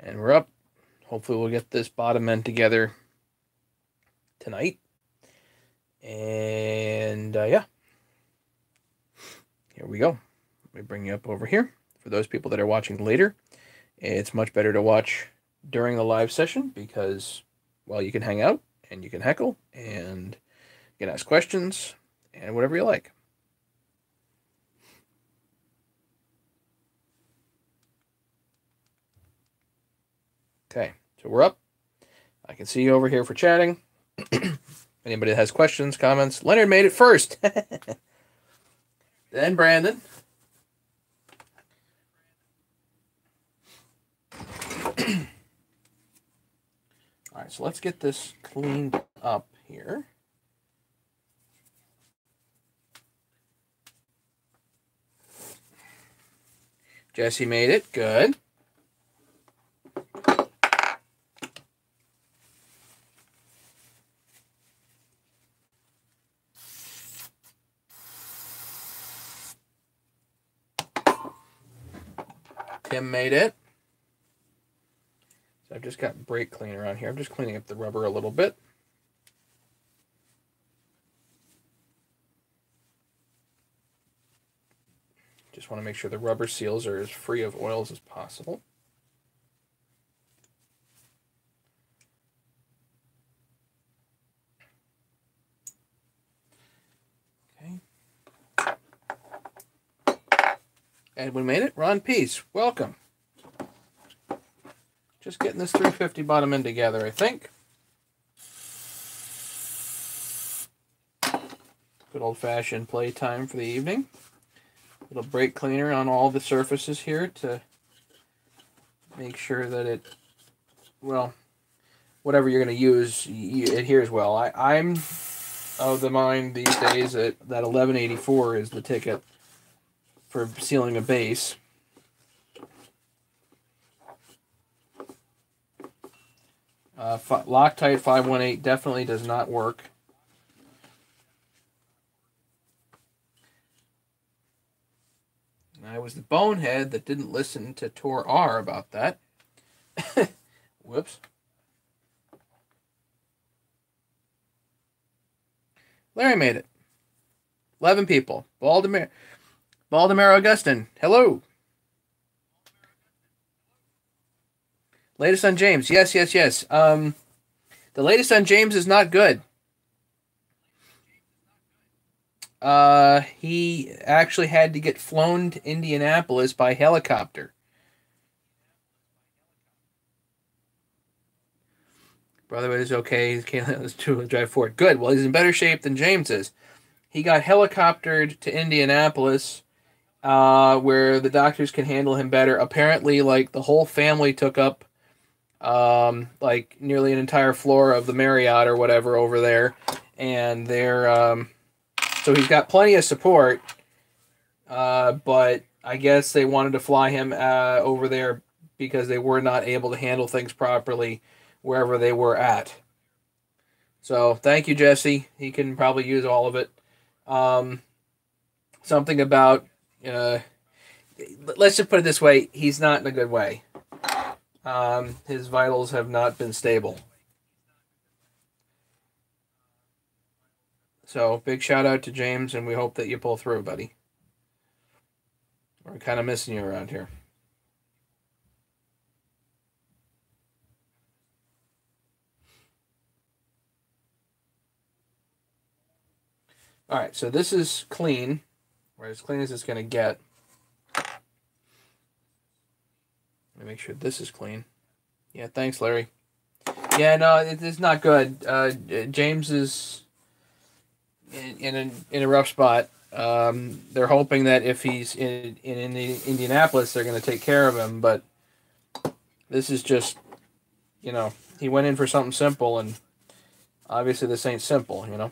And we're up. Hopefully we'll get this bottom end together tonight. And yeah, here we go. Let me bring you up over here. For those people that are watching later, it's much better to watch during the live session because, well, you can hang out and you can heckle and you can ask questions and whatever you like. Okay, so we're up. I can see you over here for chatting. Anybody that has questions, comments. Leonard made it first. Then Brandon. All right, so let's get this cleaned up here. Jesse made it. Good. Tim made it. So I've just got brake cleaner on here. I'm just cleaning up the rubber a little bit. Just want to make sure the rubber seals are as free of oils as possible. Okay. Edwin made it. Ron Peace, welcome. Just getting this 350 bottom end together, I think. Good old-fashioned playtime for the evening. Little brake cleaner on all the surfaces here to make sure that it, well, whatever you're going to use, it adheres well. I'm of the mind these days that 1184 is the ticket for sealing a base. Loctite 518 definitely does not work. I was the bonehead that didn't listen to Tor R about that. Whoops. Larry made it. 11 people. Baldomero Augustin. Hello. Latest on James. Yes. The latest on James is not good. He actually had to get flown to Indianapolis by helicopter. Brother is okay. Let's drive forward. Good. Well, he's in better shape than James is. He got helicoptered to Indianapolis, where the doctors can handle him better. Apparently, like the whole family took up, like nearly an entire floor of the Marriott or whatever over there, and they're so he's got plenty of support. But I guess they wanted to fly him over there because they were not able to handle things properly wherever they were at. So thank you, Jesse. He can probably use all of it. Something about, let's just put it this way, he's not in a good way. His vitals have not been stable. So big shout out to James, and we hope that you pull through, buddy. We're kind of missing you around here. All right, so this is clean, or as clean as it's going to get. Let me make sure this is clean. Yeah, thanks, Larry. Yeah, no, it's not good. James is in a rough spot. They're hoping that if he's in Indianapolis, they're going to take care of him. But this is just, he went in for something simple, and obviously this ain't simple,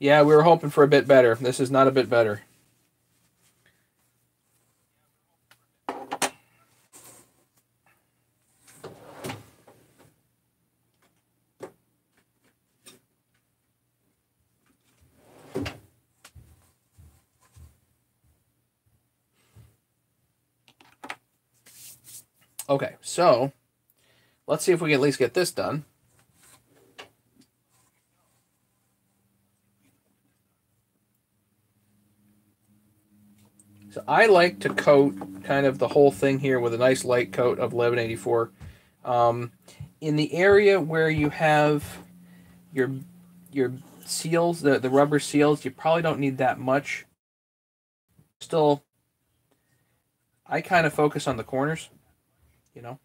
Yeah, we were hoping for a bit better. This is not a bit better. Okay, so let's see if we can at least get this done. So I like to coat kind of the whole thing here with a nice light coat of 1184. In the area where you have your your seals, the rubber seals, you probably don't need that much. Still, I kind of focus on the corners, you know.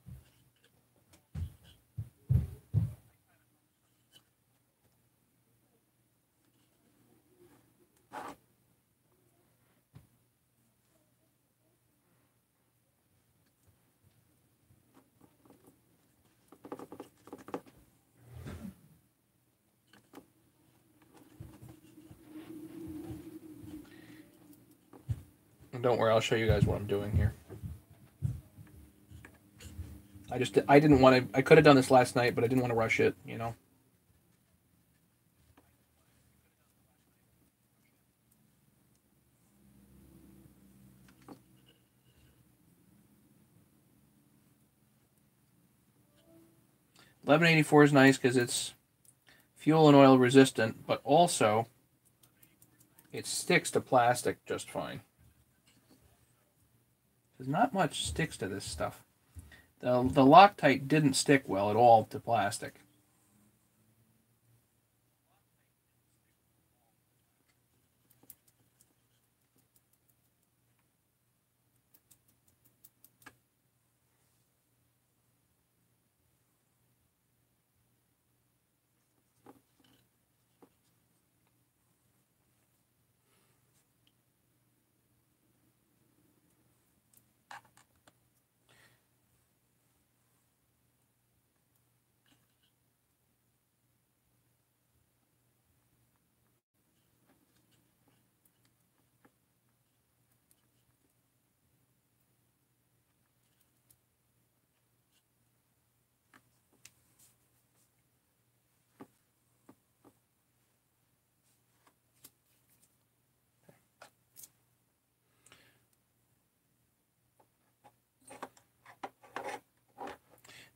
And don't worry, I'll show you guys what I'm doing here. I didn't want to. I could have done this last night, but I didn't want to rush it, you know. (1184) is nice because it's fuel and oil resistant, but also it sticks to plastic just fine. There's not much sticks to this stuff. The Loctite didn't stick well at all to plastic.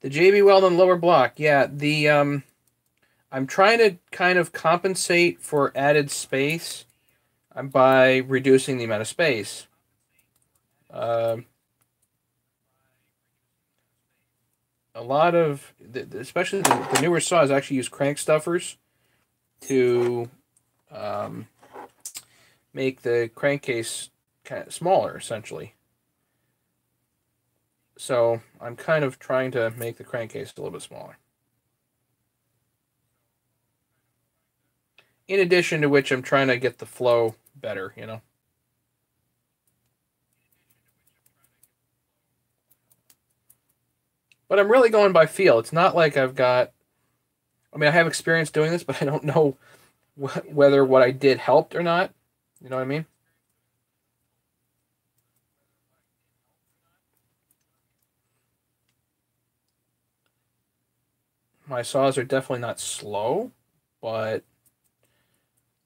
The JB Weldon lower block, yeah. I'm trying to kind of compensate for added space by reducing the amount of space. Uh, a lot of, especially the newer saws, actually use crank stuffers to make the crankcase kind of smaller, essentially. So I'm kind of trying to make the crankcase a little bit smaller. In addition to which, I'm trying to get the flow better, you know. But I'm really going by feel. It's not like I've got. I mean, I have experience doing this, but I don't know whether what I did helped or not. You know what I mean? My saws are definitely not slow, but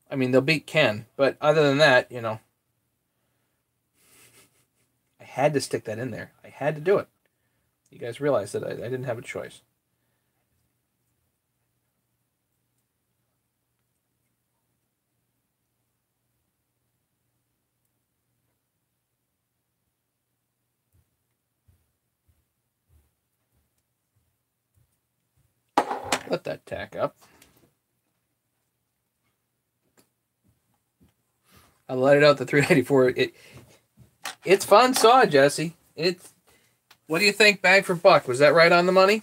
I mean they'll beat Ken. But other than that, you know, I had to stick that in there. I had to do it. You guys realize that I didn't have a choice. Let that tack up. I let it out the 394. It's fun saw, Jesse. It's. What do you think, bang for buck? Was that right on the money?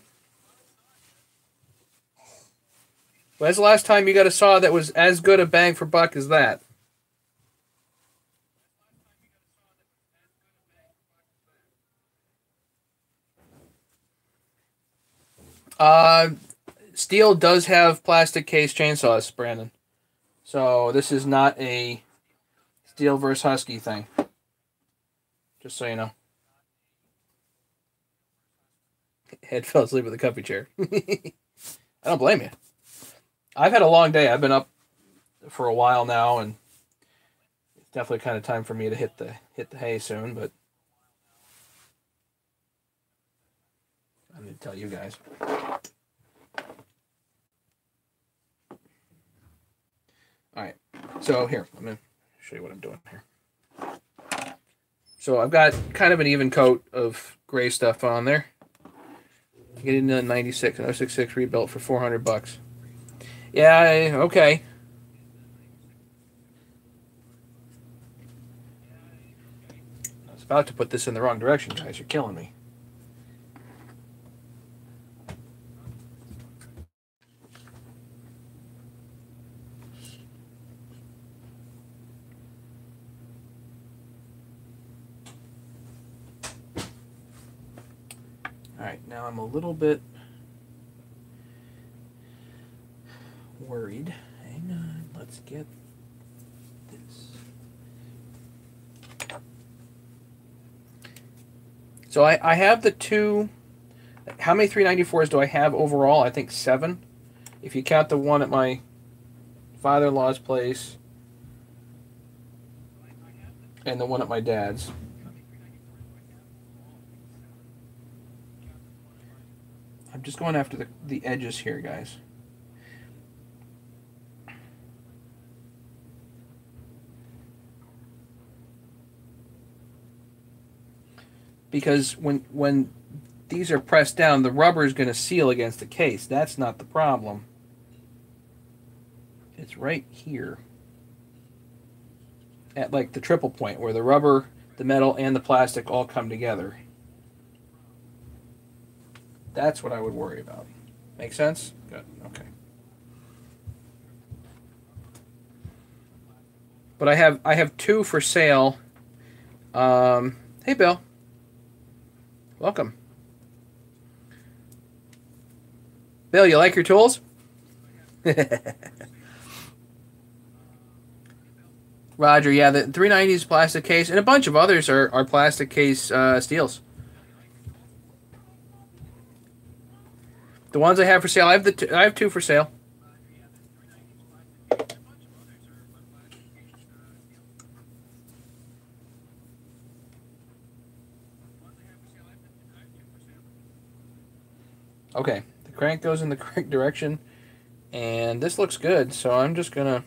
When's the last time you got a saw that was as good a bang for buck as that? Uh, Steel does have plastic case chainsaws, Brandon. So this is not a Steel versus Husky thing. Just so you know. Head fell asleep with a comfy chair. I don't blame you. I've had a long day. I've been up for a while now, and it's definitely kind of time for me to hit the hay soon. But I'm going to tell you guys. All right. So here, I'm going to show you what I'm doing here. So I've got kind of an even coat of gray stuff on there. Get into 96, an 066 rebuilt for $400. Yeah, okay. I was about to put this in the wrong direction, guys. You're killing me. Alright, now I'm a little bit worried. Hang on, let's get this. So I have the two. How many 394s do I have overall? I think 7. If you count the one at my father-in-law's place and the one at my dad's. I'm just going after the edges here, guys. Because when these are pressed down, the rubber is going to seal against the case. That's not the problem. It's right here at like the triple point where the rubber, the metal, and the plastic all come together. That's what I would worry about. Make sense? Good. Okay. But I have 2 for sale. Hey, Bill. Welcome. Bill, you like your tools? Roger, yeah, the 390's plastic case, and a bunch of others are plastic case steels. The ones I have for sale, I have 2 for sale. Okay, the crank goes in the correct direction, and this looks good, so I'm just gonna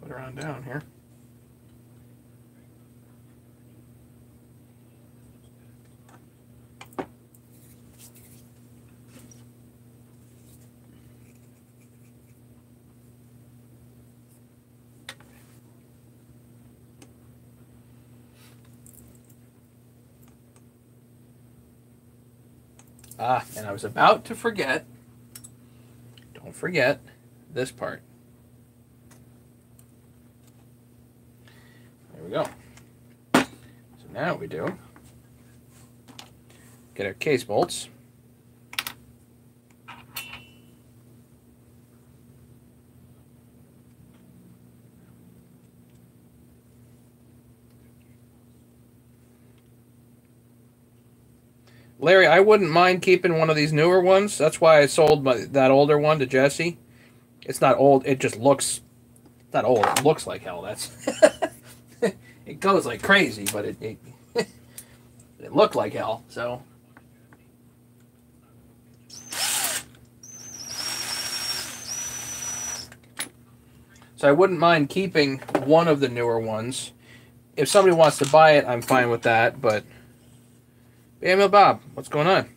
put her on down here. Ah, and I was about to forget. Don't forget this part. There we go. So now what we do, get our case bolts. Larry, I wouldn't mind keeping one of these newer ones. That's why I sold that older one to Jesse. It's not old. It just looks not old. It looks like hell. That's it goes like crazy, but it looked like hell. So I wouldn't mind keeping one of the newer ones. If somebody wants to buy it, I'm fine with that. But Samuel Bob, what's going on?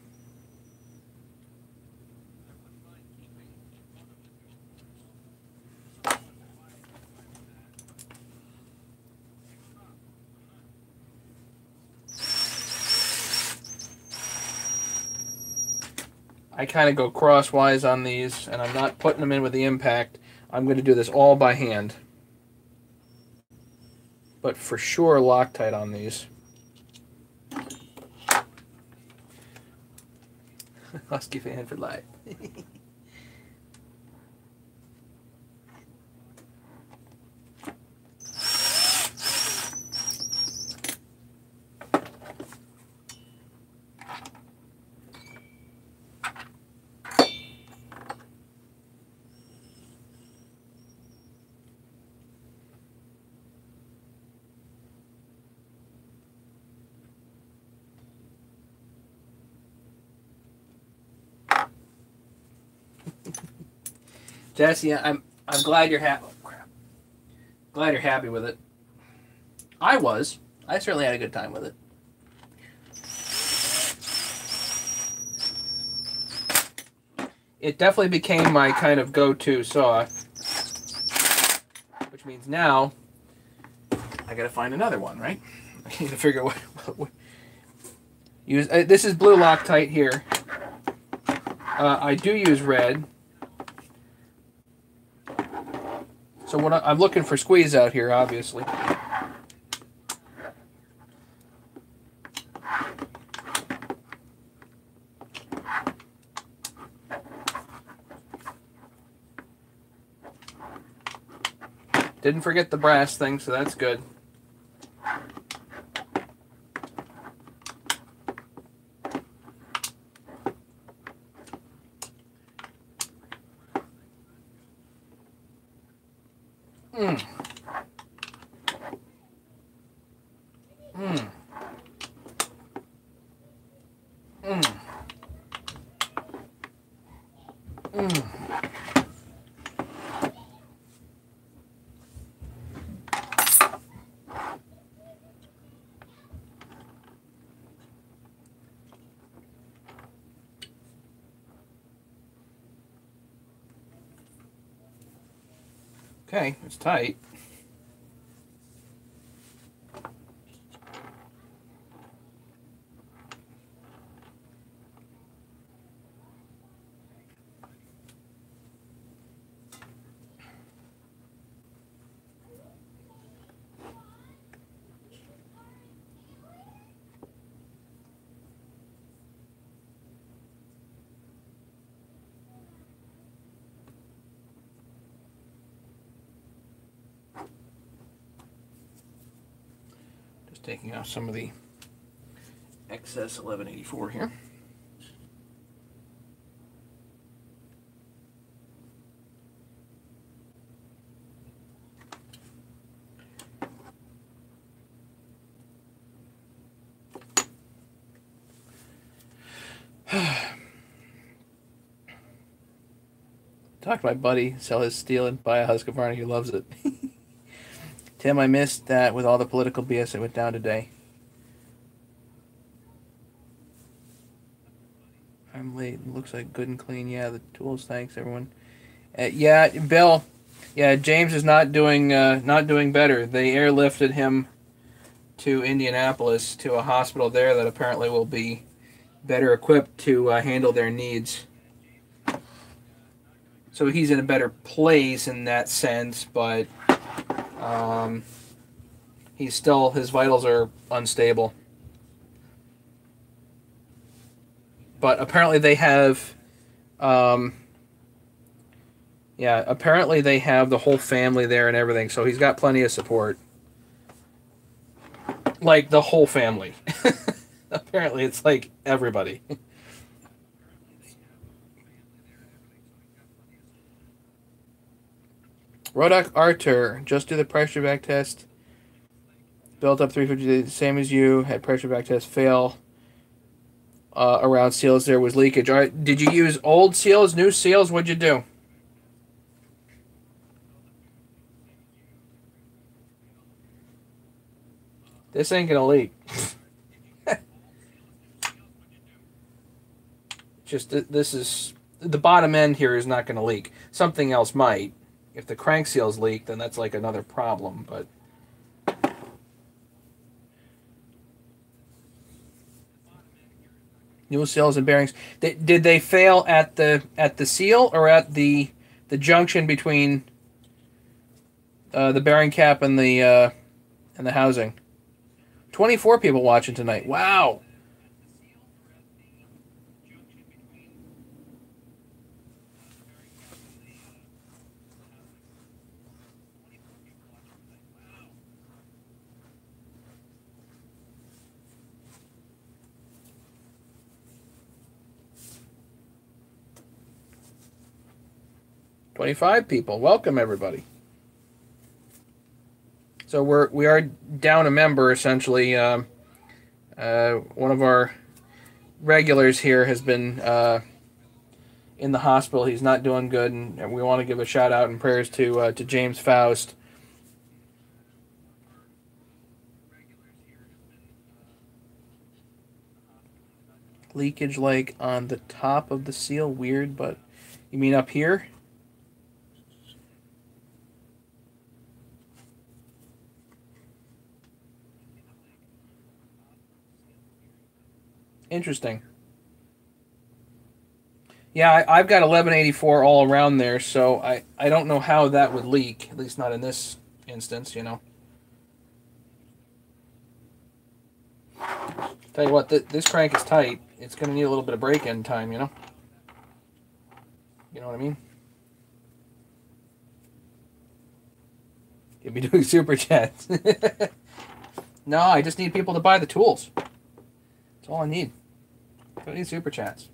I kind of go crosswise on these, and I'm not putting them in with the impact. I'm going to do this all by hand. But for sure, Loctite on these. Husky fan for life. Desi, I'm glad you're happy. Oh, crap. Glad you're happy with it. I was. I certainly had a good time with it. It definitely became my kind of go-to saw, which means now I gotta find another one, right? I need to figure out what use. This is blue Loctite here. I do use red. So what I'm looking for squeeze out here, obviously. Didn't forget the brass thing, so that's good. Mm. Mm. Mm. Mm. Okay, it's tight. Taking out some of the excess 1184 here. Talked to my buddy, sell his steel and buy a Husqvarna. He loves it. Tim, I missed that with all the political BS that went down today. I'm late. Looks like good and clean. Yeah, the tools. Thanks, everyone. Yeah, Bill. Yeah, James is not doing better. They airlifted him to Indianapolis to a hospital there that apparently will be better equipped to handle their needs. So he's in a better place in that sense, but he's still, his vitals are unstable. But apparently they have, apparently they have the whole family there and everything, so he's got plenty of support. Like, the whole family. Apparently it's like everybody. Rodak Artur, just do the pressure back test. Built up 350, same as you. Had pressure back test fail. Around seals there was leakage. All right, did you use old seals, new seals? What'd you do? This ain't gonna leak. Just this is the bottom end here is not gonna leak. Something else might. If the crank seals leak, then that's like another problem. But new seals and bearings. Did they fail at the seal or at the junction between the bearing cap and the housing? 24 people watching tonight. Wow. $25 people. Welcome, everybody. So we are down a member, essentially. One of our regulars here has been in the hospital. He's not doing good, and we want to give a shout out and prayers to James Faust. Leakage like on the top of the seal. Weird, but you mean up here? Interesting. Yeah, I've got 1184 all around there, so I don't know how that would leak, at least not in this instance, you know. Tell you what, this crank is tight. It's going to need a little bit of break-in time, you know. You know what I mean? You'll be doing super chats. No, I just need people to buy the tools. That's all I need. I don't need super chats.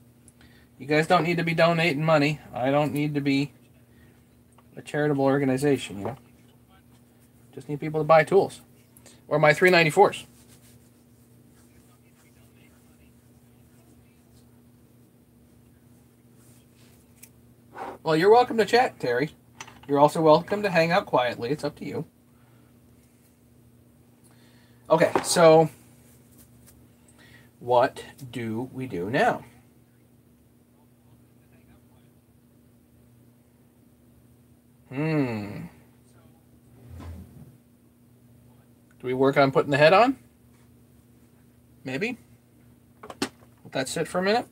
You guys don't need to be donating money. I don't need to be a charitable organization, you know. Just need people to buy tools. Or my 394s. Well, you're welcome to chat, Terry. You're also welcome to hang out quietly. It's up to you. Okay, so what do we do now? Do we work on putting the head on? Maybe. Let that sit for a minute.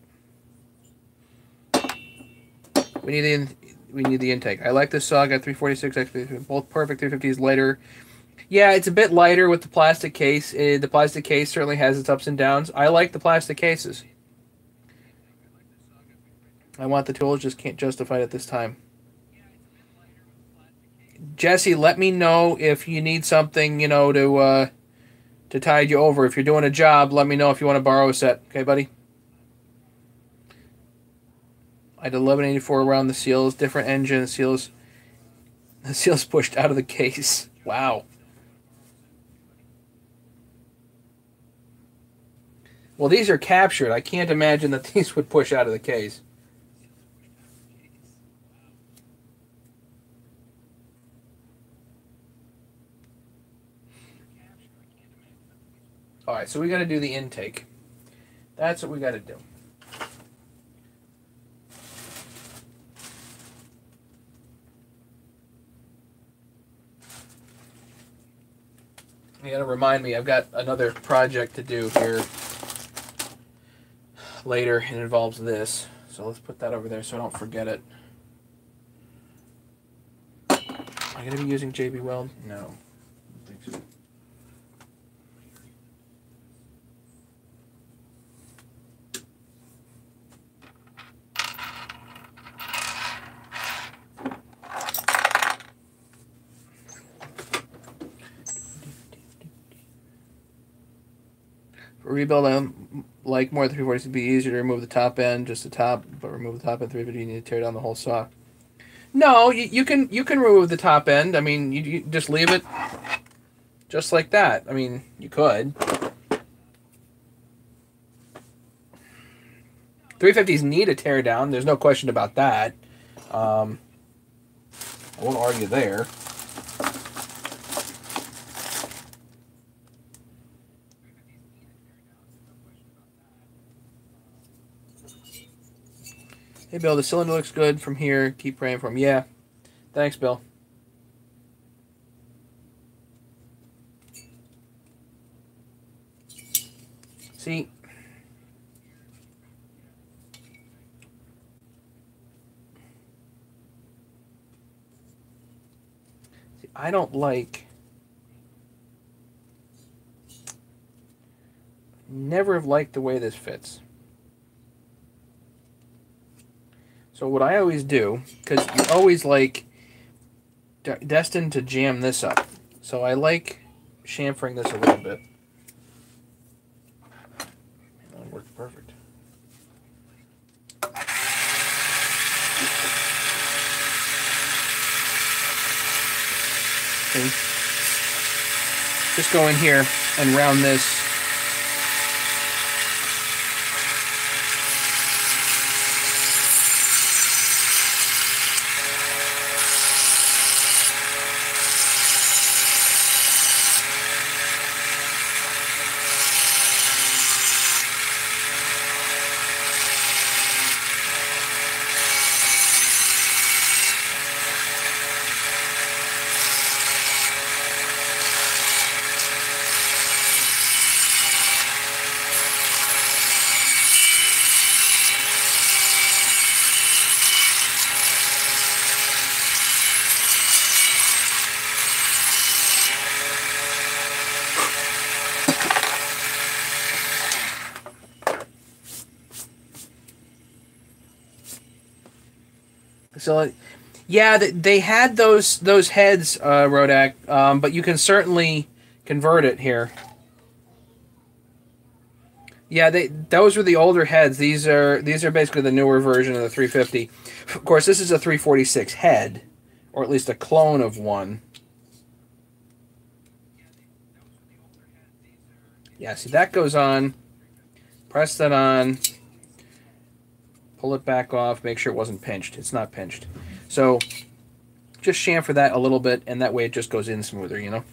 We need the intake. I like this saw. I got 346, both perfect. 350s lighter. Yeah, it's a bit lighter with the plastic case. The plastic case certainly has its ups and downs. I like the plastic cases. I want the tools, just can't justify it at this time. Jesse, let me know if you need something, you know, to tide you over. If you're doing a job, let me know if you want to borrow a set. Okay, buddy? I did 1184 around the seals, different engine, the seals pushed out of the case. Wow. Well, these are captured. I can't imagine that these would push out of the case. All right, so we got to do the intake. That's what we got to do. You got to remind me, I've got another project to do here later. It involves this. So let's put that over there so I don't forget it. Am I going to be using JB Weld? No. I don't think so. For rebuild, I like more than 340s to be easier to remove the top end, just the top, but remove the top end 350, you need to tear down the whole saw. No, you can remove the top end. I mean, you just leave it just like that. I mean, you could. 350s need a tear down. There's no question about that. I won't argue there. Hey, Bill, the cylinder looks good from here. Keep praying for him. Yeah. Thanks, Bill. See, I don't like... Never have liked the way this fits. So what I always do, because you're always like destined to jam this up. So I like chamfering this a little bit. That worked perfect. Okay. Just go in here and round this. So, yeah, they had those heads, Rodak, but you can certainly convert it here. Yeah, those were the older heads. These are basically the newer version of the 350. Of course, this is a 346 head, or at least a clone of one. Yeah, see that goes on. Press that on. Pull it back off. Make sure it wasn't pinched. It's not pinched. So just chamfer that a little bit, and that way it just goes in smoother, you know?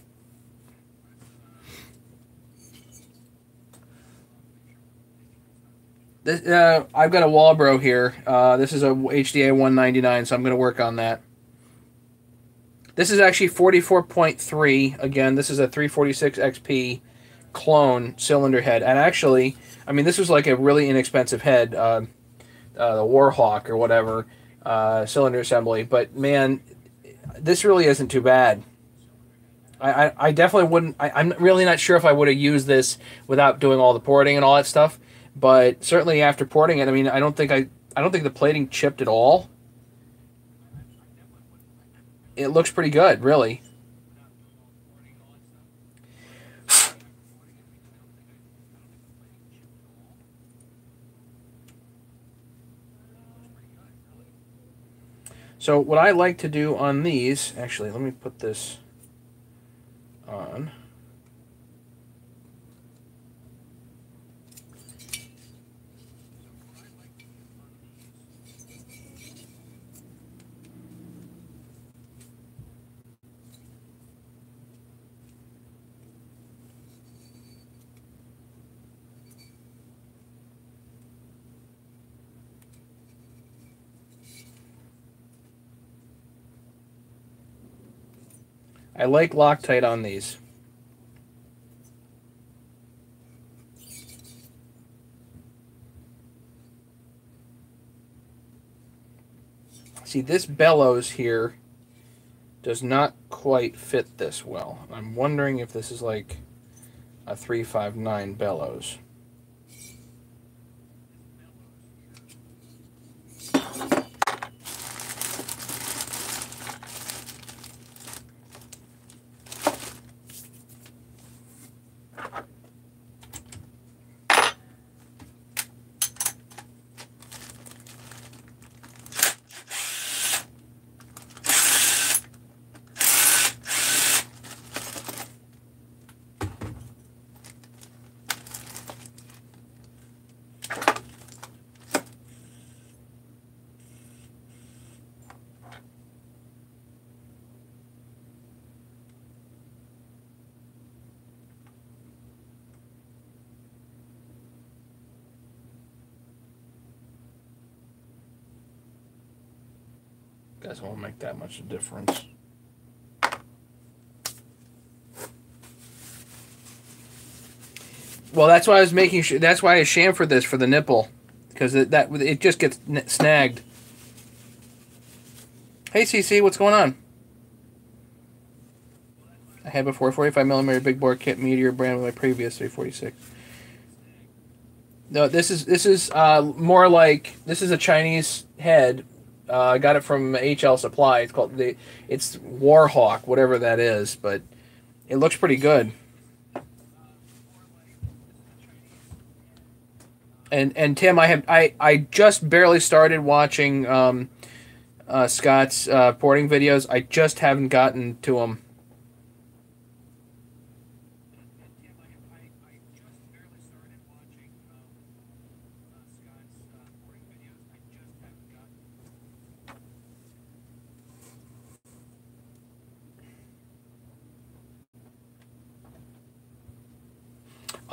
This, I've got a Walbro here. This is a HDA 199, so I'm going to work on that. This is actually 44.3. Again, this is a 346 XP clone cylinder head. And actually, I mean, this was like a really inexpensive head, the Warhawk or whatever, cylinder assembly. But man, this really isn't too bad. I definitely wouldn't. I'm really not sure if I would have used this without doing all the porting and all that stuff. But certainly after porting it, I mean, I don't think the plating chipped at all. It looks pretty good, really. So what I like to do on these, actually, let me put this on. I like Loctite on these. See, this bellows here does not quite fit this well. I'm wondering if this is like a 359 bellows. Guess it won't make that much of a difference. Well, that's why I was making sure. That's why I chamfered this for the nipple, because it just gets snagged. Hey, CC, what's going on? I have a 445mm big bore kit Meteor brand with my previous 346. No, this is more like this is a Chinese head. I got it from HL Supply. It's Warhawk, whatever that is, but it looks pretty good. And Tim, I just barely started watching Scott's porting videos. I just haven't gotten to them.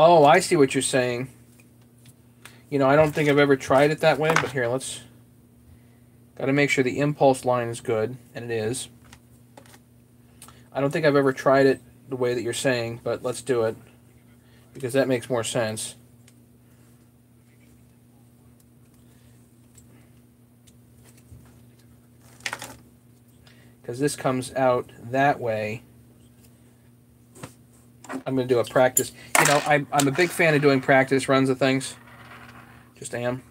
Oh, I see what you're saying. You know, I don't think I've ever tried it that way, but here, let's... Got to make sure the impulse line is good, and it is. I don't think I've ever tried it the way that you're saying, but let's do it, because that makes more sense. Because this comes out that way. I'm going to do a practice. You know, I'm a big fan of doing practice runs of things. Just am.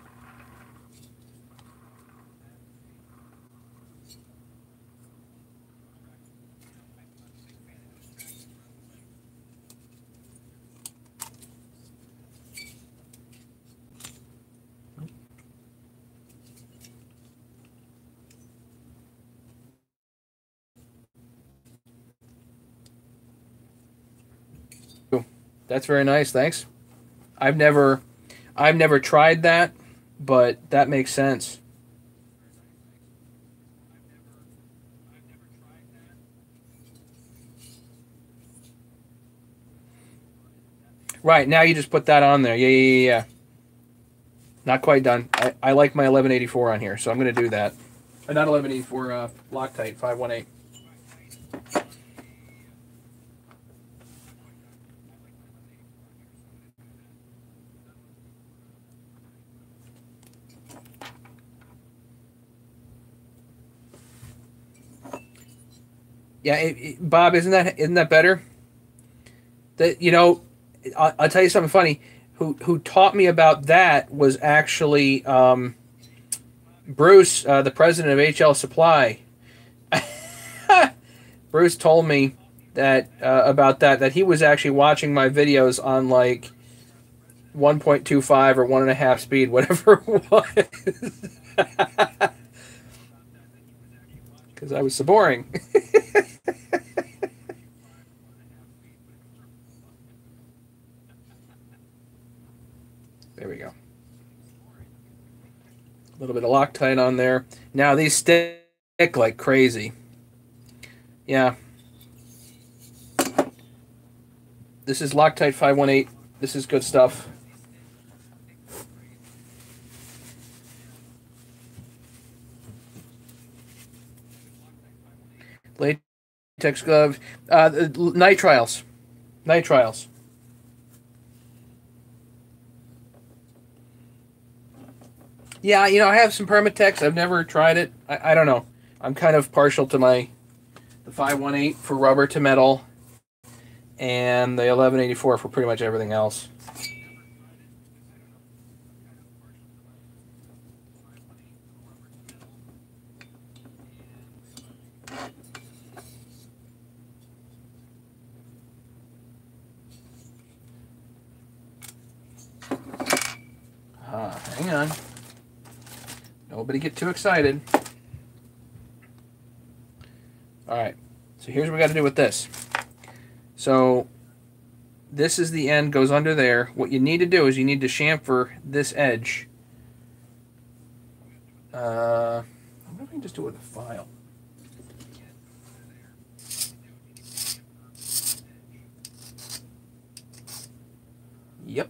That's very nice. Thanks. I've never tried that, but that makes sense. Right, now you just put that on there. Yeah. Not quite done. I like my 1184 on here, so I'm going to do that. Not 1184, Loctite 518. Yeah, Bob, isn't that better? That I'll tell you something funny. Who taught me about that was actually Bruce, the president of HL Supply. Bruce told me that about that he was actually watching my videos on like 1.25 or 1.5 speed, whatever it was, because I was so boring. There we go. A little bit of Loctite on there. Now these stick like crazy. Yeah. This is Loctite 518. This is good stuff. Latex gloves. Nitriles. Nitriles. Yeah, I have some Permatex. I've never tried it. I don't know. I'm kind of partial to the 518 for rubber to metal, and the 1184 for pretty much everything else. Hang on. Nobody get too excited. All right. So here's what we got to do with this. So this is the end, goes under there. What you need to do is you need to chamfer this edge. I wonder if we can just do it with a file. Yep.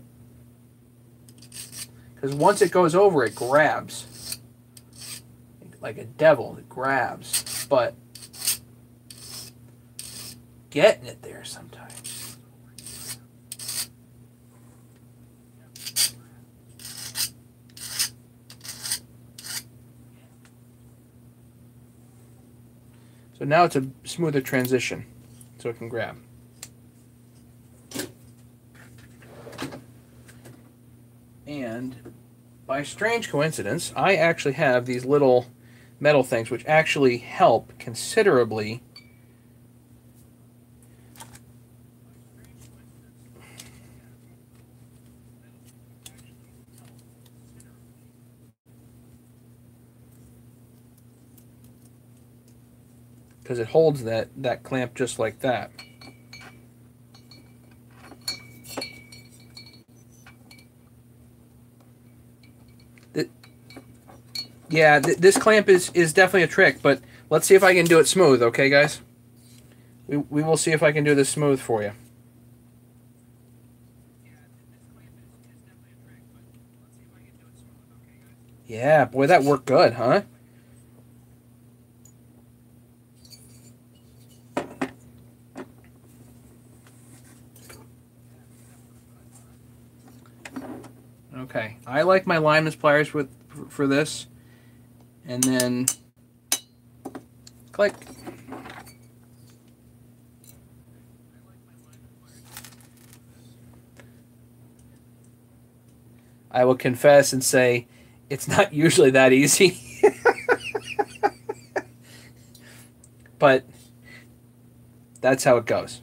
Because once it goes over, it grabs. Like a devil, it grabs. But getting it there sometimes. So now it's a smoother transition, so it can grab. And by strange coincidence, I actually have these little metal things which actually help considerably. Because it holds that clamp just like that. Yeah, this clamp is definitely a trick, but let's see if I can do it smooth, okay, guys? We will see if I can do this smooth for you. Yeah, boy, that worked good, huh? Okay, I like my limeless pliers for this, and then click. I will confess and say it's not usually that easy. But that's how it goes.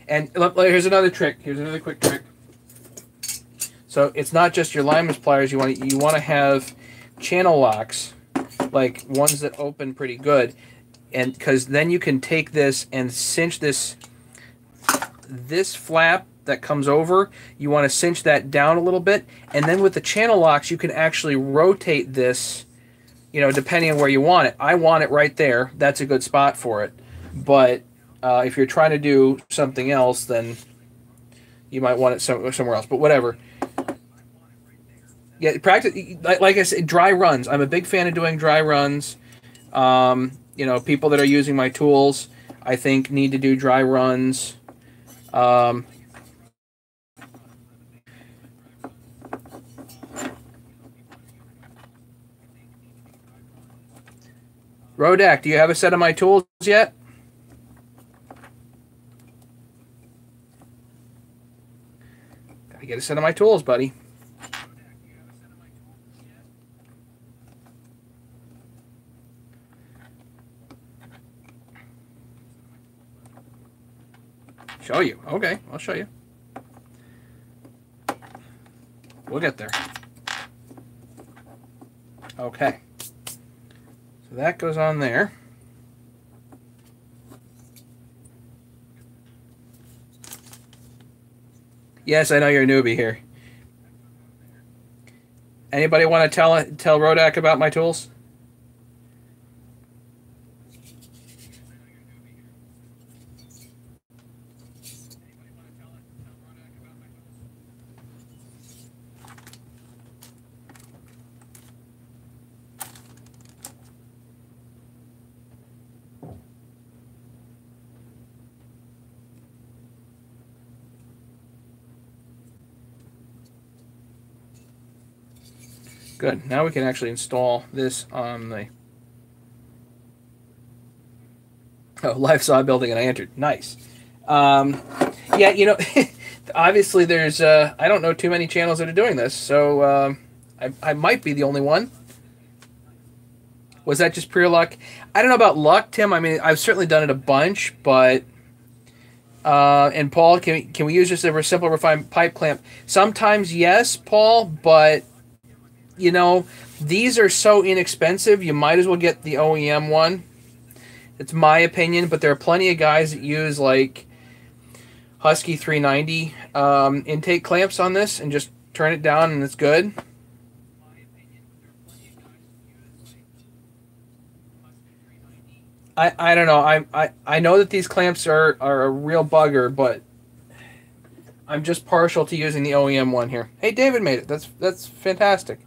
And here's another trick. Here's another quick trick. So it's not just your lineman's pliers. You want to have channel locks, like ones that open pretty good, and because then you can take this and cinch this flap that comes over. You want to cinch that down a little bit, and then with the channel locks, you can actually rotate this, you know, depending on where you want it. I want it right there. That's a good spot for it. But if you're trying to do something else, then you might want it somewhere else. But whatever. Yeah, practice. Like I said, dry runs. I'm a big fan of doing dry runs. You know, people that are using my tools, I think, need to do dry runs. Rodak, do you have a set of my tools yet? Gotta get a set of my tools, buddy. Show you. Okay, I'll show you. We'll get there. Okay. So that goes on there. Yes, I know you're a newbie here. Anybody want to tell Rodak about my tools? Good. Now we can actually install this on the live saw building, and I entered. Nice. Yeah, you know, obviously there's I don't know too many channels that are doing this, so I might be the only one. Was that just pure luck? I don't know about luck, Tim. I mean, I've certainly done it a bunch, but and Paul, can we use just a simple refined pipe clamp? Sometimes yes, Paul, but you know, these are so inexpensive, you might as well get the OEM one. It's my opinion, but there are plenty of guys that use like Husky 390 intake clamps on this and just turn it down and it's good. I don't know. I know that these clamps are a real bugger, but I'm just partial to using the OEM one here. Hey, David made it. That's fantastic.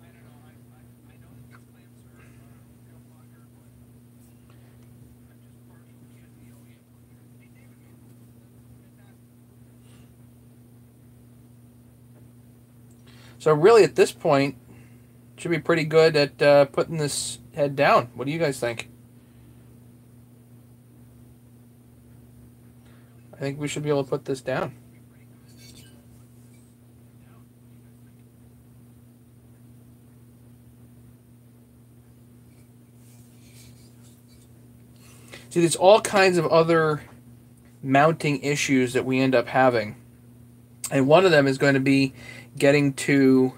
So really, at this point, should be pretty good at putting this head down. What do you guys think? I think we should be able to put this down. See, there's all kinds of other mounting issues that we end up having. And one of them is going to be getting to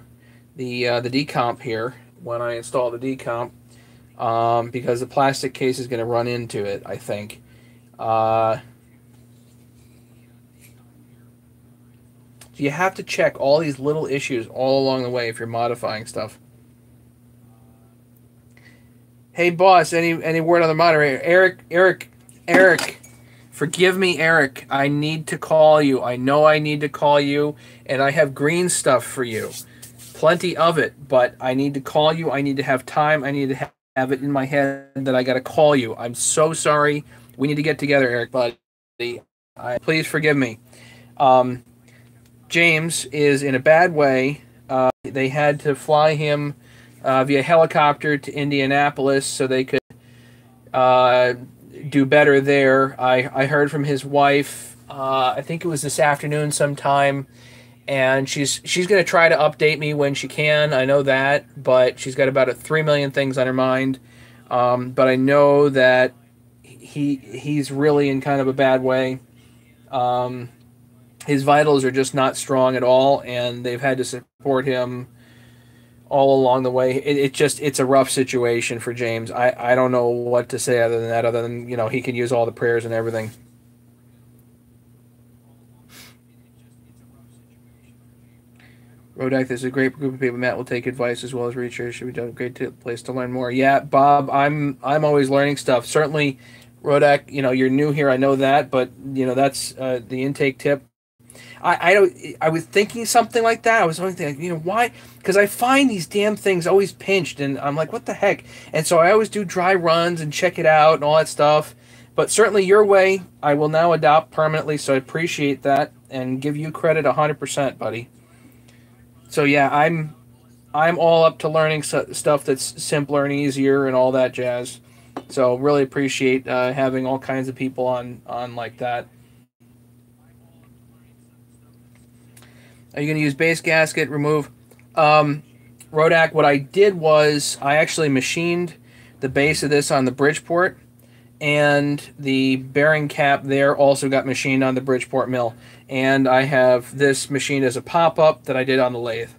the decomp here when I install the decomp, because the plastic case is going to run into it, I think. So you have to check all these little issues all along the way if you're modifying stuff. Hey, boss, any word on the moderator? Eric. Forgive me, Eric. I need to call you. I know I need to call you, and I have green stuff for you. Plenty of it, but I need to call you. I need to have time. I need to have it in my head that I got to call you. I'm so sorry. We need to get together, Eric, buddy. Please forgive me. James is in a bad way. They had to fly him via helicopter to Indianapolis so they could do better there. I heard from his wife, I think it was this afternoon sometime, and she's going to try to update me when she can. I know that, but she's got about 3 million things on her mind. But I know that he's really in kind of a bad way. his vitals are just not strong at all, and they've had to support him all along the way. It's a rough situation for James. I don't know what to say other than that, other than, you know, he can use all the prayers and everything. Rodak, this is a great group of people. Matt will take advice as well as research. Should be a great place to learn more. Yeah, Bob, I'm always learning stuff. Certainly, Rodak, you know, you're new here. I know that, but you know that's the intake tip. I don't. I was thinking something like that. I was only thinking, you know, why? Because I find these damn things always pinched, and I'm like, what the heck? And so I always do dry runs and check it out and all that stuff. But certainly your way, I will now adopt permanently. So I appreciate that and give you credit 100%, buddy. So yeah, I'm all up to learning stuff that's simpler and easier and all that jazz. So really appreciate having all kinds of people on like that. Are you going to use base gasket remove? Um, Rodak, what I did was I actually machined the base of this on the Bridgeport, and the bearing cap there also got machined on the Bridgeport mill. And I have this machined as a pop-up that I did on the lathe.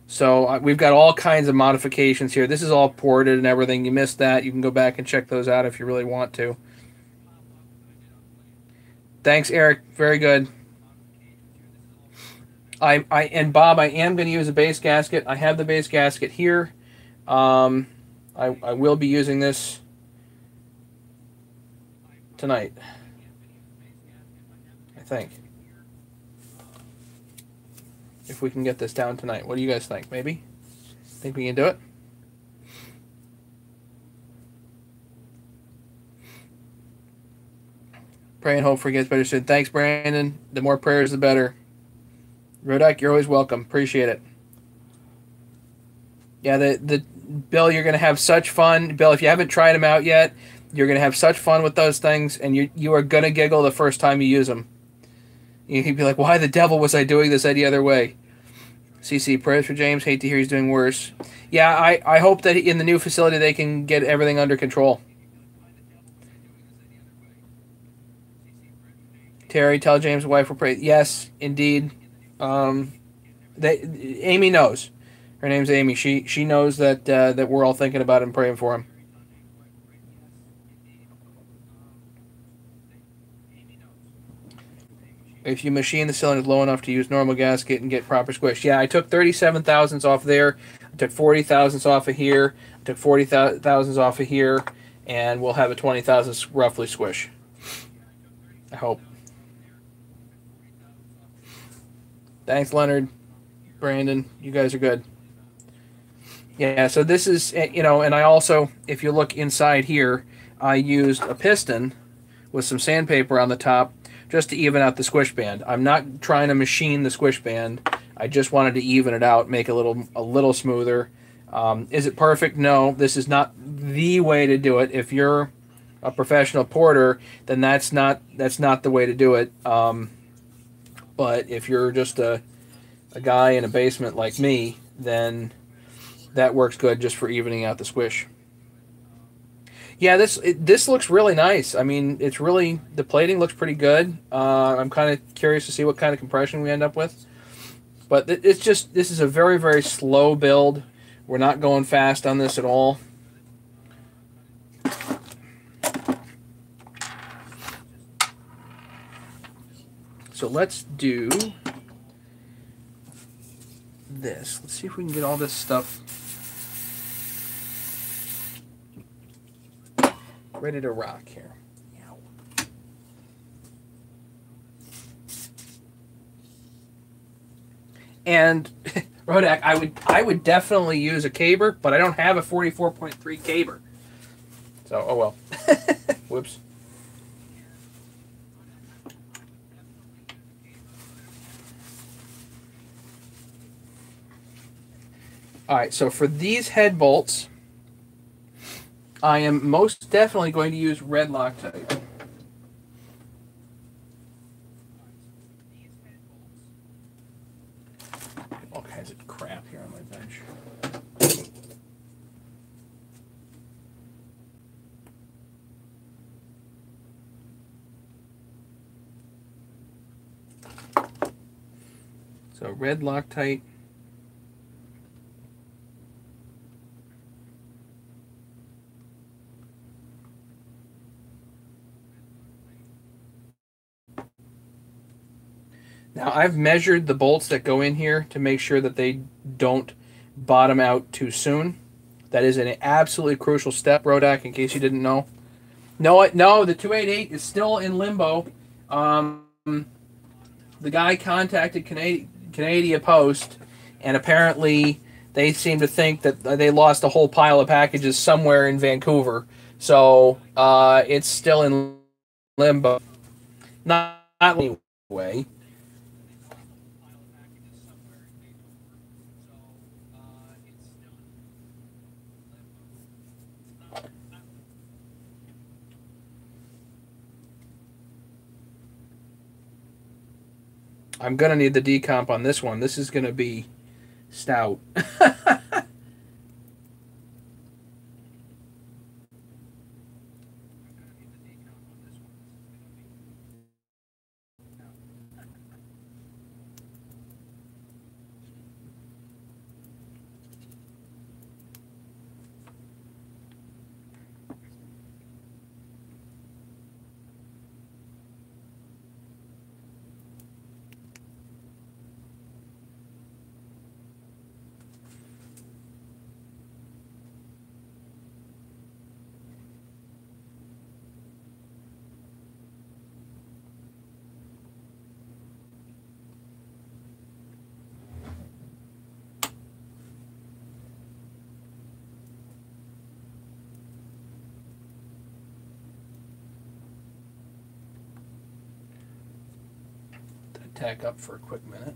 So we've got all kinds of modifications here. This is all ported and everything. You missed that. You can go back and check those out if you really want to. Thanks, Eric. Very good. And Bob, I am going to use a base gasket. I have the base gasket here. I will be using this tonight, I think. If we can get this down tonight. What do you guys think? Maybe? Think we can do it? Pray and hope for gets better soon. Thanks, Brandon. The more prayers, the better. Rodak, you're always welcome. Appreciate it. Yeah, the Bill, you're gonna have such fun. Bill, if you haven't tried them out yet, you're gonna have such fun with those things, and you are gonna giggle the first time you use them. You'd be like, "Why the devil was I doing this any other way?" CC, prayers for James. Hate to hear he's doing worse. Yeah, I hope that in the new facility they can get everything under control. Terry, tell James' wife we're praying. Yes, indeed. Um, Amy knows. Her name's Amy. She knows that we're all thinking about him, praying for him. If you machine the cylinder low enough to use normal gasket and get proper squish. Yeah, I took 37 thousandths off there. I took 40 thousandths off of here. I took 40 thousandths off of here, and we'll have a 20 thousandths roughly squish. I hope. Thanks, Leonard. Brandon, you guys are good. Yeah, so this is, you know, and I also, if you look inside here, I used a piston with some sandpaper on the top just to even out the squish band. I'm not trying to machine the squish band. I just wanted to even it out, make it a little smoother. Is it perfect? No, this is not the way to do it. If you're a professional porter, then that's not the way to do it. But if you're just a guy in a basement like me, then that works good just for evening out the squish. Yeah, this looks really nice. I mean, it's really, the plating looks pretty good. I'm kind of curious to see what kind of compression we end up with. But it's just, this is a very, very slow build. We're not going fast on this at all. So let's do this. Let's see if we can get all this stuff ready to rock here. And Rodak, I would definitely use a caber, but I don't have a 44.3 caber. So, oh well. Whoops. All right, so for these head bolts, I am most definitely going to use red Loctite. All kinds of crap here on my bench. So red Loctite. Now I've measured the bolts that go in here to make sure that they don't bottom out too soon. That is an absolutely crucial step, Rodak, in case you didn't know. No, the 288 is still in limbo. The guy contacted Canadian Post, and apparently they seem to think that they lost a whole pile of packages somewhere in Vancouver. So it's still in limbo. Not anyway. I'm going to need the decomp on this one. This is going to be stout. Tack up for a quick minute.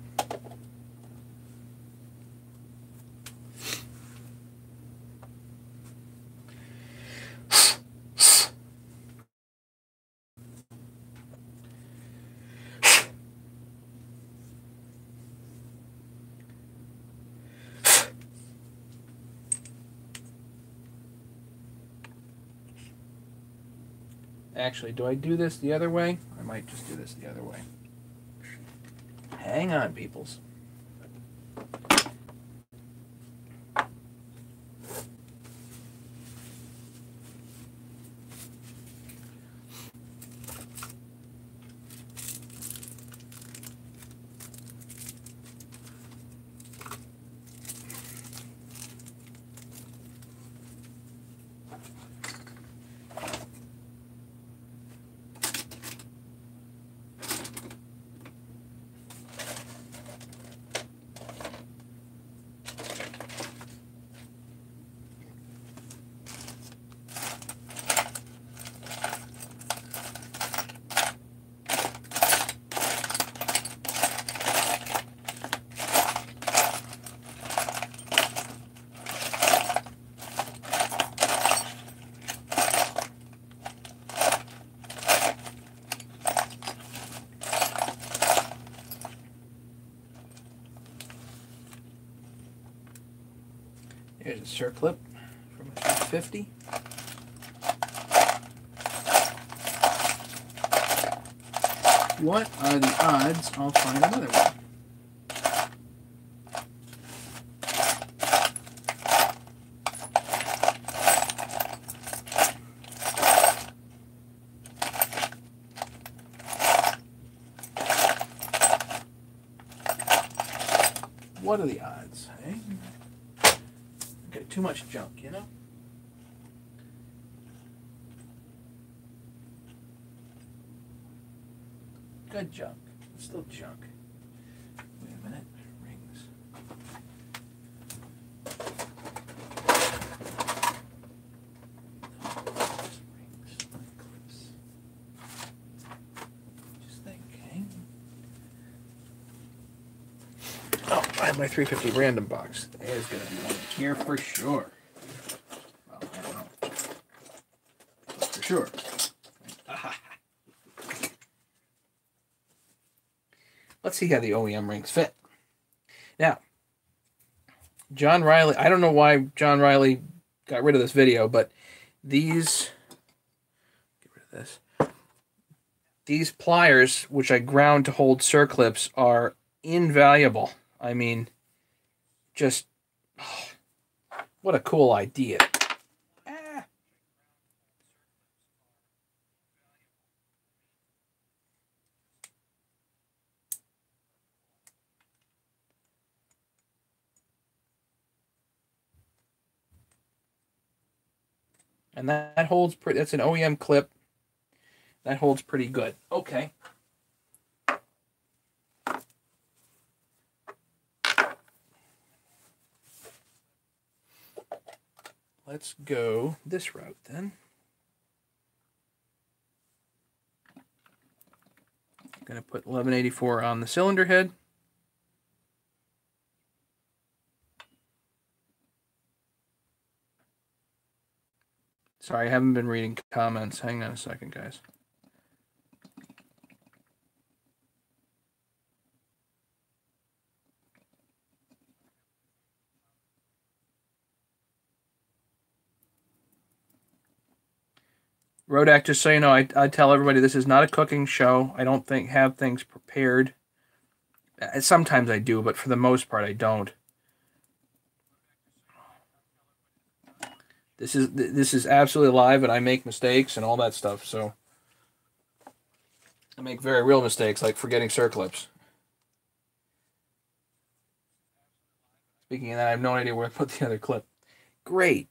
Actually, do I do this the other way? I might just do this the other way. Hang on, peoples. Here's a circlip from a 350. What are the odds I'll find another one? What are the odds, eh? Got too much junk, you know? Good junk. It's still junk. Wait a minute. Rings. Just thinking. Oh, I have my 350 random box. There's going to be one here for sure. Well, I don't know. For sure. Let's see how the OEM rings fit. Now, John Riley, I don't know why John Riley got rid of this video, but these, get rid of this. These pliers, which I ground to hold circlips, are invaluable. I mean, just oh, what a cool idea. And that holds pretty. That's an OEM clip. That holds pretty good. Okay. Let's go this route then. I'm going to put 1184 on the cylinder head. Sorry, I haven't been reading comments. Hang on a second, guys. Rodak, just so you know, I tell everybody this is not a cooking show. I don't have things prepared. Sometimes I do, but for the most part, I don't. This is absolutely live, and I make mistakes and all that stuff. So I make very real mistakes, like forgetting circlips. Speaking of that, I have no idea where I put the other clip. Great.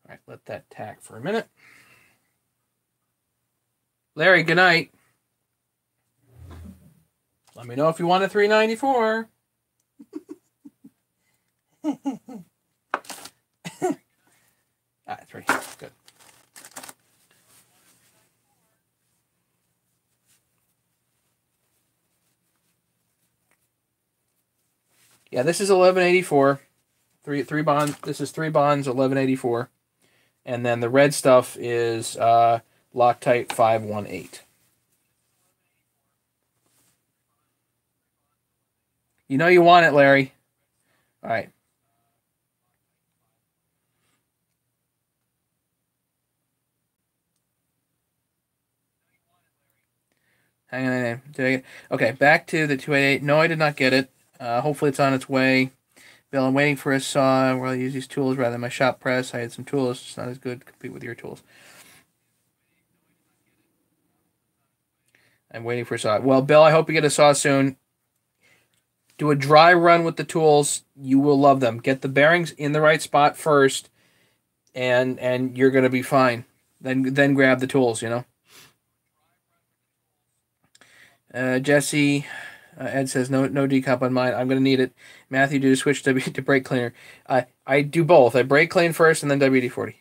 All right, let that tack for a minute. Larry, good night. Let me know if you want a 394. Three. Good. Yeah, this is 1184. Three bonds. This is 3 bonds, 1184. And then the red stuff is Loctite 518. You know you want it, Larry. All right. Hang on. Did I get... Okay, back to the 288. No, I did not get it. Hopefully it's on its way. Bill, I'm waiting for a saw where I'll use these tools rather than my shop press. I had some tools. It's not as good to compete with your tools. I'm waiting for a saw. Well, Bill, I hope you get a saw soon. Do a dry run with the tools. You will love them. Get the bearings in the right spot first, and you're going to be fine. Then grab the tools, you know. Jesse, Ed says no decomp on mine. I'm going to need it. Matthew, do switch to brake cleaner. I do both. I brake clean first and then WD-40.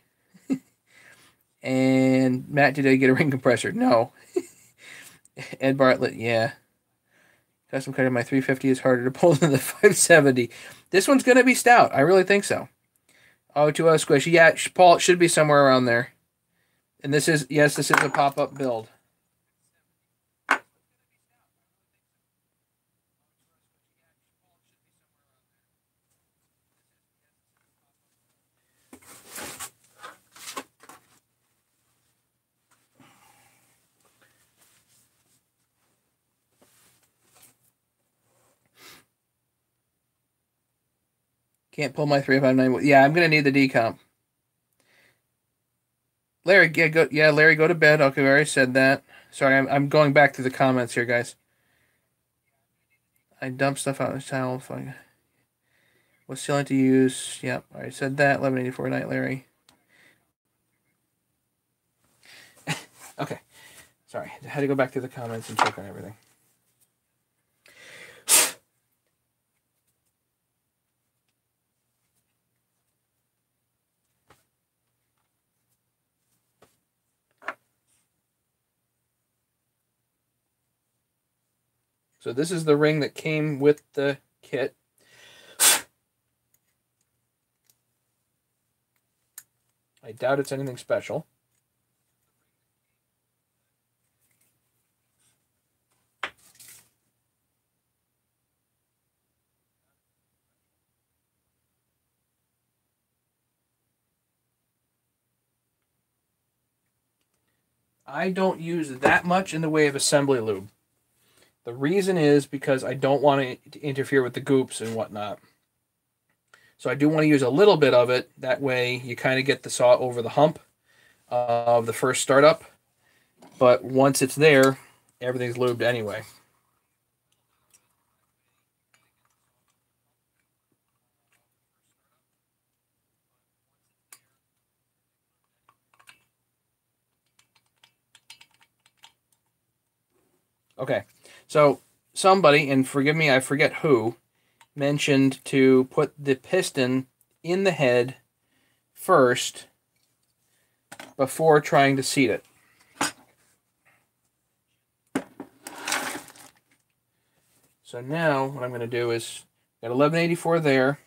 And Matt, did I get a ring compressor? No. Ed Bartlett, yeah. Custom cutting my 350 is harder to pull than the 570. This one's going to be stout. I really think so. Oh, 2 squish. Yeah, Paul, it should be somewhere around there. And this is a pop-up build. Can't pull my 359. Yeah, I'm going to need the decomp. Larry, Larry, go to bed. Okay, I already said that. Sorry, I'm going back through the comments here, guys. I dump stuff out in the towel. What sealant to use? Yep, I already said that. 1184 night, Larry. Okay. Sorry, I had to go back through the comments and check on everything. So this is the ring that came with the kit. I doubt it's anything special. I don't use that much in the way of assembly lube. The reason is because I don't want to interfere with the goops and whatnot. So I do want to use a little bit of it. That way you kind of get the saw over the hump of the first startup. But once it's there, everything's lubed anyway. Okay, so somebody, and forgive me, I forget who, mentioned to put the piston in the head first before trying to seat it. So now what I'm going to do is, got 1184 there.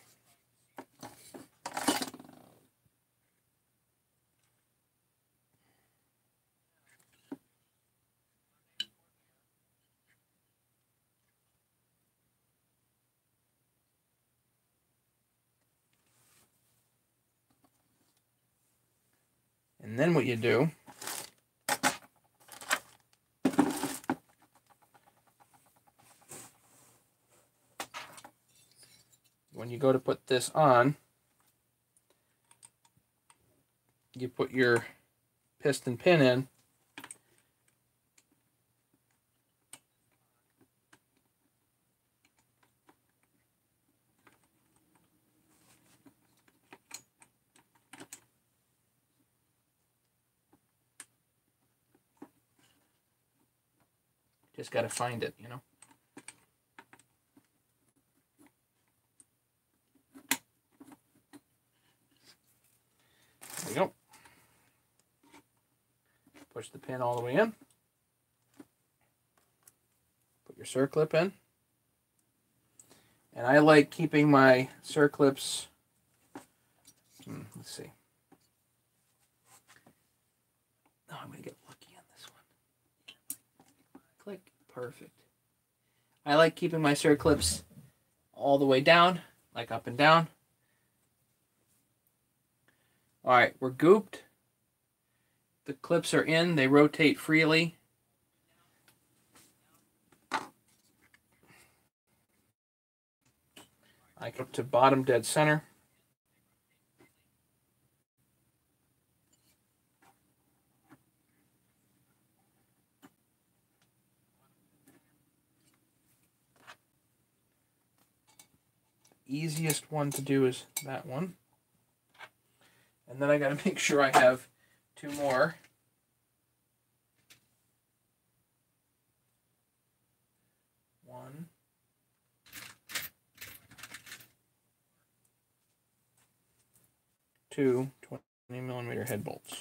And then what you do, when you go to put this on, you put your piston pin in. Just got to find it, you know. There we go. Push the pin all the way in. Put your circlip in. And I like keeping my circlips, let's see. Oh, I'm going to get lucky on this one. Click. Perfect. I like keeping my circlips all the way down, like up and down. All right, we're gooped. The clips are in. They rotate freely. I go to bottom dead center. Easiest one to do is that one. And then I got to make sure I have two more. One. Two 20mm head bolts.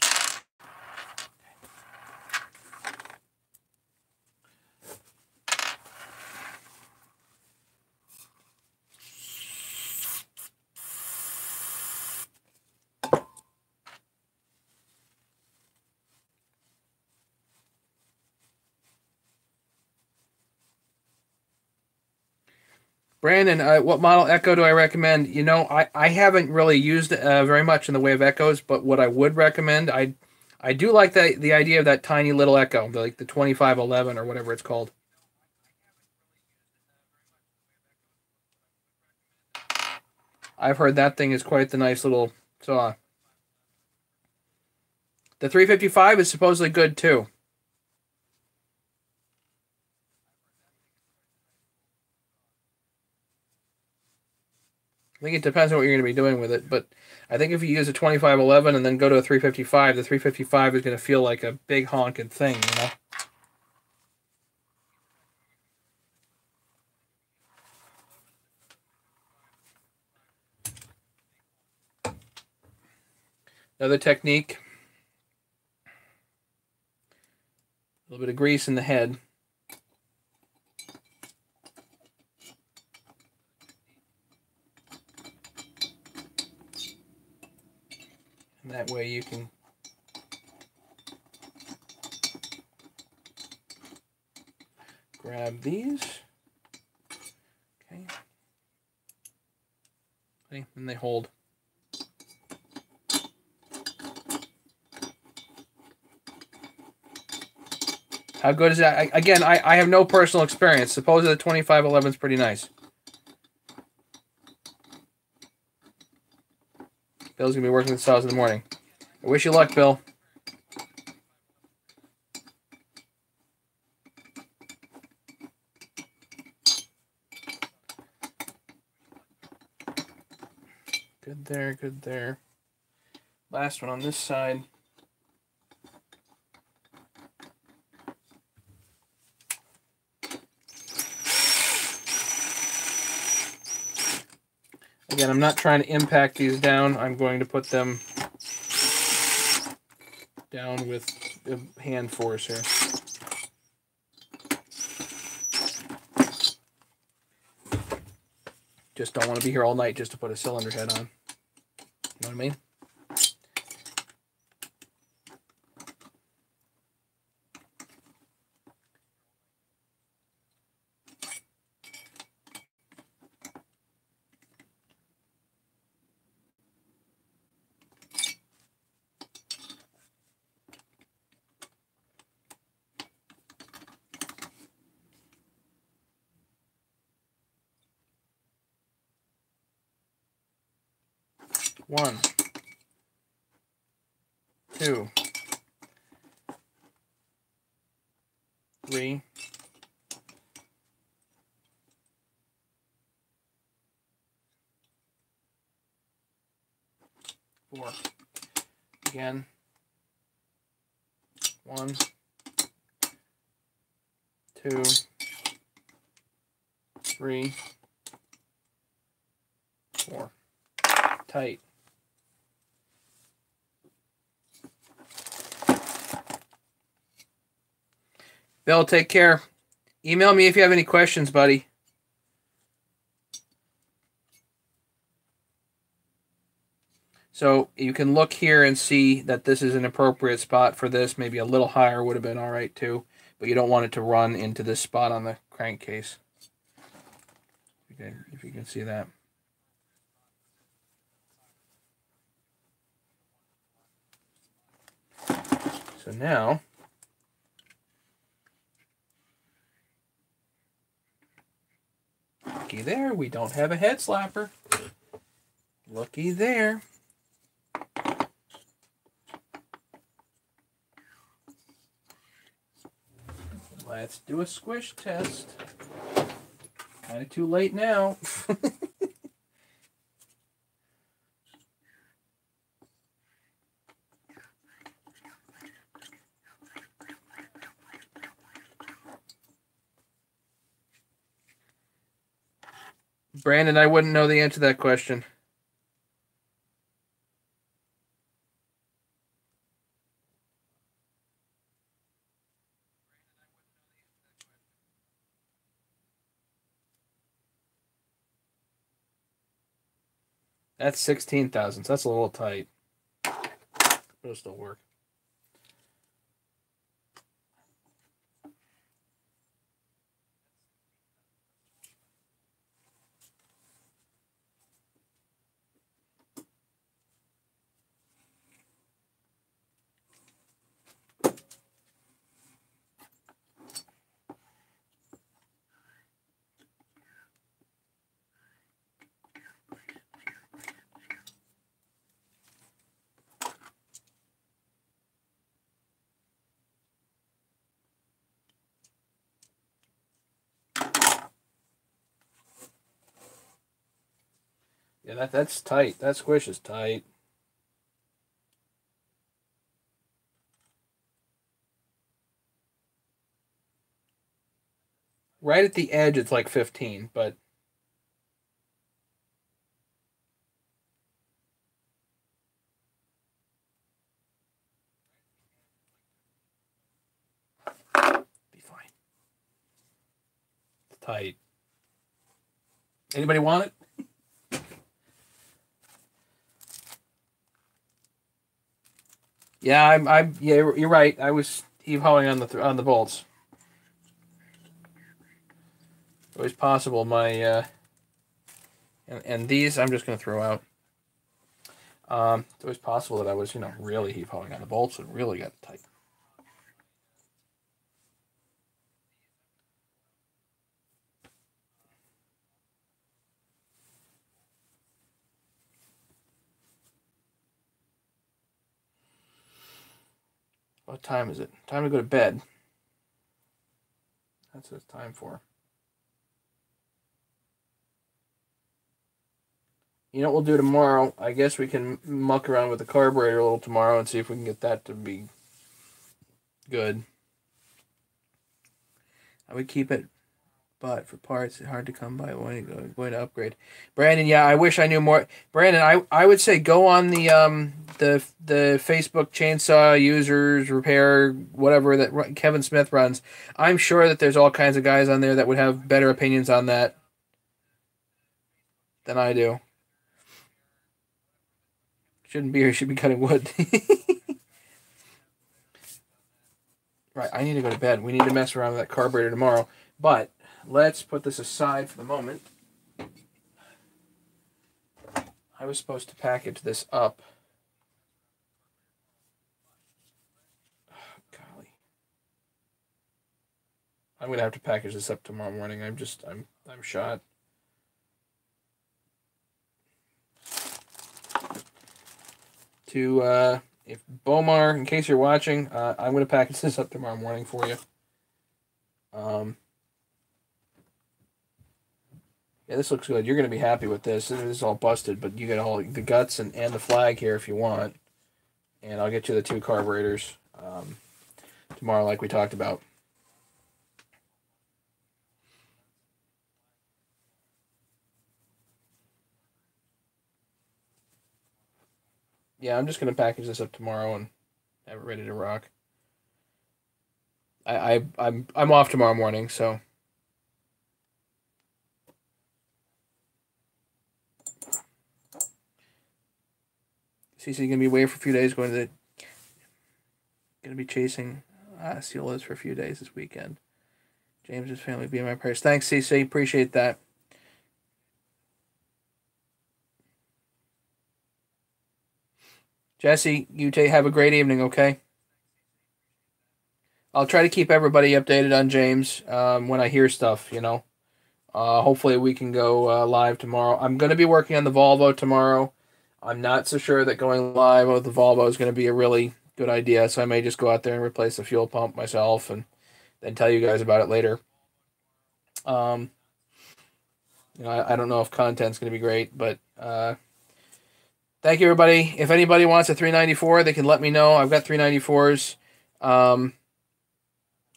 Brandon, what model Echo do I recommend? You know, I haven't really used very much in the way of Echoes, but what I would recommend, I do like the idea of that tiny little Echo, like the 2511 or whatever it's called. I've heard that thing is quite the nice little saw. The 355 is supposedly good too. I think it depends on what you're going to be doing with it, but I think if you use a 2511 and then go to a 355, the 355 is going to feel like a big honking thing, you know? Another technique, a little bit of grease in the head. And that way you can grab these. Okay. Okay, and they hold. How good is that? Again, I have no personal experience. Supposedly the 2511 is pretty nice. Bill's going to be working this house in the morning. I wish you luck, Bill. Good there, good there. Last one on this side. Again, I'm not trying to impact these down. I'm going to put them down with hand force here. Just don't want to be here all night just to put a cylinder head on. You know what I mean? One, two, three, four. Again. One, two, three, four. Tight. Bill, take care. Email me if you have any questions, buddy. So you can look here and see that this is an appropriate spot for this. Maybe a little higher would have been all right too, but you don't want it to run into this spot on the crankcase. If you can see that. So now, looky there, we don't have a head slapper. Looky there. Let's do a squish test. Kind of too late now. Brandon, I wouldn't know the answer to that question. That's 16 thousandths. That's a little tight. It'll still work. Yeah, that's tight. That squish is tight. Right at the edge, it's like 15, but be fine. It's tight. Anybody want it? Yeah, yeah, you're right. I was heave-hoeing on the bolts. Always possible. And these I'm just going to throw out. It's always possible that I was, really heave-hoeing on the bolts and really got tight. What time is it? Time to go to bed. That's what it's time for. You know what we'll do tomorrow? I guess we can muck around with the carburetor a little tomorrow and see if we can get that to be good. I would keep it, but for parts, it's hard to come by when going to upgrade. Brandon, yeah, I wish I knew more. Brandon, I would say go on the Facebook chainsaw users repair, whatever that Kevin Smith runs. I'm sure that there's all kinds of guys on there that would have better opinions on that than I do. Shouldn't be here. Should be cutting wood. Right, I need to go to bed. We need to mess around with that carburetor tomorrow. But let's put this aside for the moment. I was supposed to package this up. Oh, golly. I'm going to have to package this up tomorrow morning. I'm shot. If Bomar, in case you're watching, I'm going to package this up tomorrow morning for you. Yeah, this looks good. You're going to be happy with this. This is all busted, but you get all the guts and the flag here if you want. And I'll get you the 2 carburetors tomorrow like we talked about. Yeah, I'm just going to package this up tomorrow and have it ready to rock. I'm off tomorrow morning, so. CC gonna be away for a few days, gonna be chasing Ciolas for a few days this weekend. James's family be in my prayers. Thanks, CC. Appreciate that. Jesse, you have a great evening, okay? I'll try to keep everybody updated on James when I hear stuff, Hopefully we can go live tomorrow. I'm going to be working on the Volvo tomorrow. I'm not so sure that going live with the Volvo is going to be a really good idea, so I may just go out there and replace the fuel pump myself and then tell you guys about it later. I don't know if content's going to be great, but thank you, everybody. If anybody wants a 394, they can let me know. I've got 394s.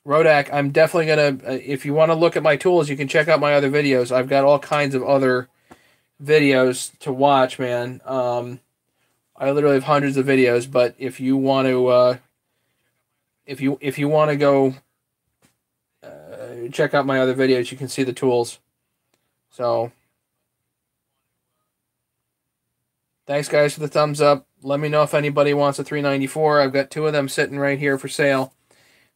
Rodak, I'm definitely going to, if you want to look at my tools, you can check out my other videos. I've got all kinds of other videos to watch, man. I literally have hundreds of videos, but if you want to, if you want to go check out my other videos, you can see the tools. So, thanks, guys, for the thumbs up. Let me know if anybody wants a 394. I've got 2 of them sitting right here for sale.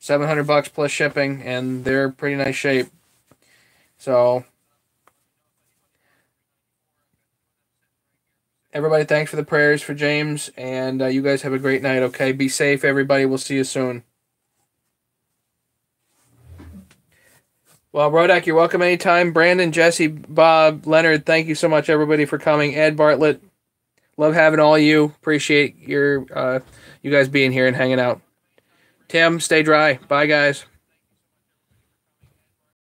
$700 plus shipping, and they're pretty nice shape. So, everybody, thanks for the prayers for James, and you guys have a great night, okay? Be safe, everybody. We'll see you soon. Well, Rodak, you're welcome anytime. Brandon, Jesse, Bob, Leonard, thank you so much, everybody, for coming. Ed Bartlett, love having all of you. Appreciate you guys being here and hanging out. Tim, stay dry. Bye, guys.